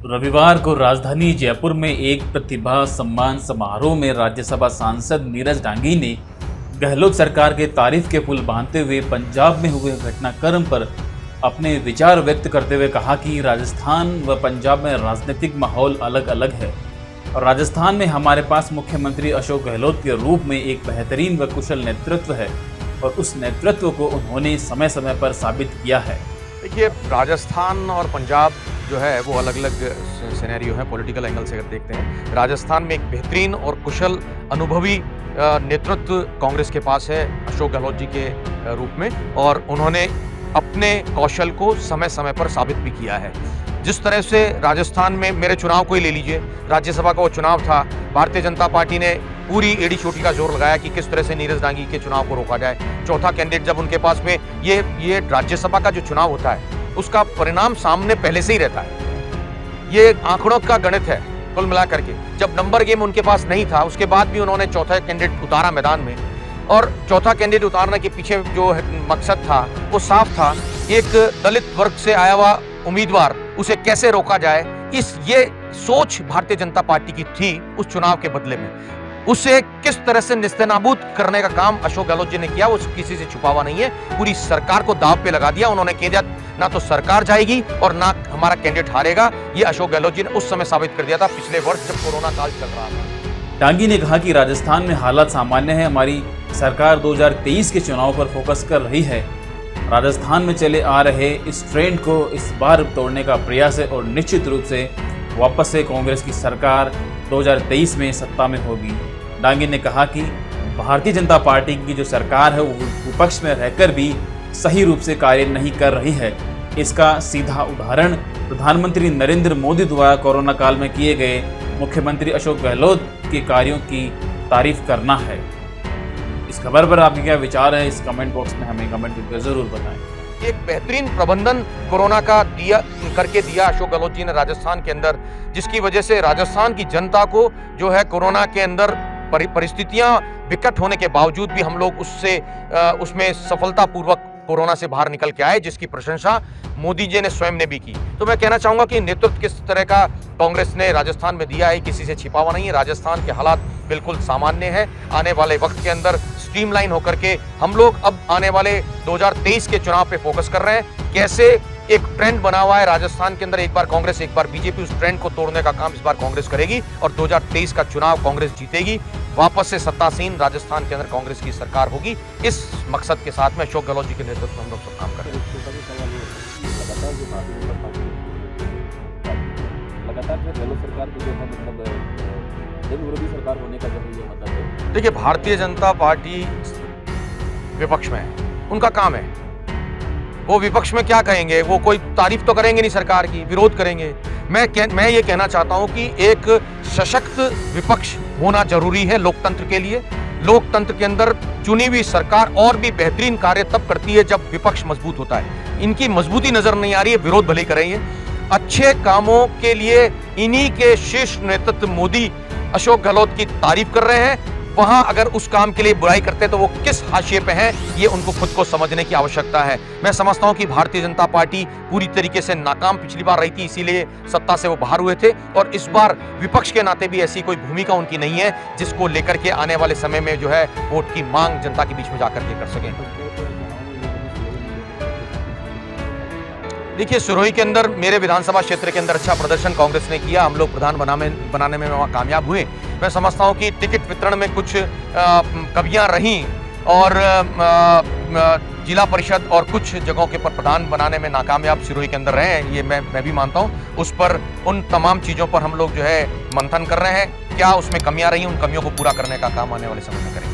रविवार को राजधानी जयपुर में एक प्रतिभा सम्मान समारोह में राज्यसभा सांसद नीरज डांगी ने गहलोत सरकार के तारीफ के पुल बांधते हुए पंजाब में हुए घटनाक्रम पर अपने विचार व्यक्त करते हुए कहा कि राजस्थान व पंजाब में राजनीतिक माहौल अलग अलग है और राजस्थान में हमारे पास मुख्यमंत्री अशोक गहलोत के रूप में एक बेहतरीन व कुशल नेतृत्व है और उस नेतृत्व को उन्होंने समय समय पर साबित किया है। देखिए, राजस्थान और पंजाब जो है वो अलग अलग सिनेरियो है। पॉलिटिकल एंगल से अगर देखते हैं, राजस्थान में एक बेहतरीन और कुशल अनुभवी नेतृत्व कांग्रेस के पास है अशोक गहलोत जी के रूप में, और उन्होंने अपने कौशल को समय समय पर साबित भी किया है। जिस तरह से राजस्थान में मेरे चुनाव को ही ले लीजिए, राज्यसभा का वो चुनाव था, भारतीय जनता पार्टी ने पूरी एड़ी चोटी का जोर लगाया कि किस तरह से नीरज डांगी के चुनाव को रोका जाए। चौथा कैंडिडेट जब उनके पास में ये राज्यसभा का जो चुनाव होता है उसका परिणाम सामने पहले से ही रहता है। ये आंकड़ों का गणित है कुल मिलाकर के। जब नंबर गेम उनके पास नहीं था, उसके बाद भी उन्होंने चौथा कैंडिडेट उतारा मैदान में, और चौथा कैंडिडेट उतारने के पीछे जो मकसद था वो साफ था, एक दलित वर्ग से आया हुआ उम्मीदवार, उसे कैसे रोका जाए, ये सोच भारतीय जनता पार्टी की थी उस चुनाव के बदले में। उसे किस तरह से निस्तेनाबूद करने का काम अशोक गहलोत जी ने किया, वो किसी से छुपा हुआ नहीं है। पूरी सरकार को दांव पे लगा दिया उन्होंने, कह दिया ना तो सरकार जाएगी और ना हमारा कैंडिडेट हारेगा। ये अशोक गहलोत जी ने उस समय साबित कर दिया था, पिछले वर्ष जब कोरोना काल चल रहा था। डांगी ने कहा कि राजस्थान में हालात सामान्य है, हमारी सरकार 2023 के चुनाव पर फोकस कर रही है। राजस्थान में चले आ रहे इस ट्रेंड को इस बार तोड़ने का प्रयास है और निश्चित रूप से वापस से कांग्रेस की सरकार 2023 में सत्ता में होगी। डांगी ने कहा कि भारतीय जनता पार्टी की जो सरकार है वो विपक्ष में रहकर भी सही रूप से कार्य नहीं कर रही है। इसका सीधा उदाहरण प्रधानमंत्री नरेंद्र मोदी द्वारा कोरोना काल में किए गए मुख्यमंत्री अशोक गहलोत के कार्यों की तारीफ करना है। इस खबर पर आपके क्या विचार है, इस कमेंट बॉक्स में हमें कमेंट करके जरूर बताएं। एक बेहतरीन प्रबंधन कोरोना का करके दिया अशोक गहलोत जी ने राजस्थान के अंदर, जिसकी वजह से राजस्थान की जनता को जो है कोरोना के अंदर परिस्थितियां विकट होने के बावजूद भी हम लोग उसमें सफलतापूर्वक कोरोना से बाहर निकल के आए, जिसकी प्रशंसा मोदी जी ने स्वयं ने भी की। तो मैं कहना चाहूंगा कि नेतृत्व किस तरह का कांग्रेस ने राजस्थान में दिया है, किसी से छिपा हुआ नहीं है। राजस्थान के हालात बिल्कुल सामान्य है। आने वाले वक्त के अंदर स्ट्रीमलाइन होकर के हम लोग अब आने वाले 2023 के चुनाव पे फोकस कर रहे हैं। कैसे एक ट्रेंड बना हुआ है राजस्थान के अंदर, एक बार कांग्रेस एक बार बीजेपी, उस ट्रेंड को तोड़ने का काम इस बार कांग्रेस करेगी और 2023 का चुनाव कांग्रेस जीतेगी। वापस से सत्तासीन राजस्थान के अंदर कांग्रेस की सरकार होगी। इस मकसद के साथ में अशोक गहलोत जी के नेतृत्व में हम लोग सब काम कर रहे हैं। देखिए, भारतीय जनता पार्टी विपक्ष में है, उनका काम है। वो विपक्ष में क्या कहेंगे, वो कोई तारीफ तो करेंगे नहीं सरकार की, विरोध करेंगे। मैं ये कहना चाहता हूं कि एक सशक्त विपक्ष होना जरूरी है लोकतंत्र के लिए। लोकतंत्र के अंदर चुनी हुई सरकार और भी बेहतरीन कार्य तब करती है जब विपक्ष मजबूत होता है। इनकी मजबूती नजर नहीं आ रही है, विरोध भले करेंगे। अच्छे कामों के लिए इन्हीं के शीर्ष नेतृत्व मोदी अशोक गहलोत की तारीफ कर रहे हैं। वहां अगर उस काम के लिए बुराई करते हैं तो वो किस हाशिए पे हैं, ये उनको खुद को समझने की आवश्यकता है। मैं समझता हूं कि भारतीय जनता पार्टी पूरी तरीके से नाकाम पिछली बार रही थी, इसीलिए सत्ता से वो बाहर हुए थे, और इस बार विपक्ष के नाते भी ऐसी कोई भूमिका उनकी नहीं है जिसको लेकर के आने वाले समय में जो है वोट की मांग जनता के बीच में जाकर के कर सकें। देखिए, सिरोही के अंदर मेरे विधानसभा क्षेत्र के अंदर अच्छा प्रदर्शन कांग्रेस ने किया। हम लोग प्रधान बनाने में वहाँ कामयाब हुए। मैं समझता हूँ कि टिकट वितरण में कुछ कमियां रहीं और जिला परिषद और कुछ जगहों के पर प्रधान बनाने में नाकामयाब सिरोही के अंदर रहे हैं, ये मैं भी मानता हूँ। उस पर उन तमाम चीज़ों पर हम लोग जो है मंथन कर रहे हैं। क्या उसमें कमियां रही, उन कमियों को पूरा करने का काम आने वाले समय में करें।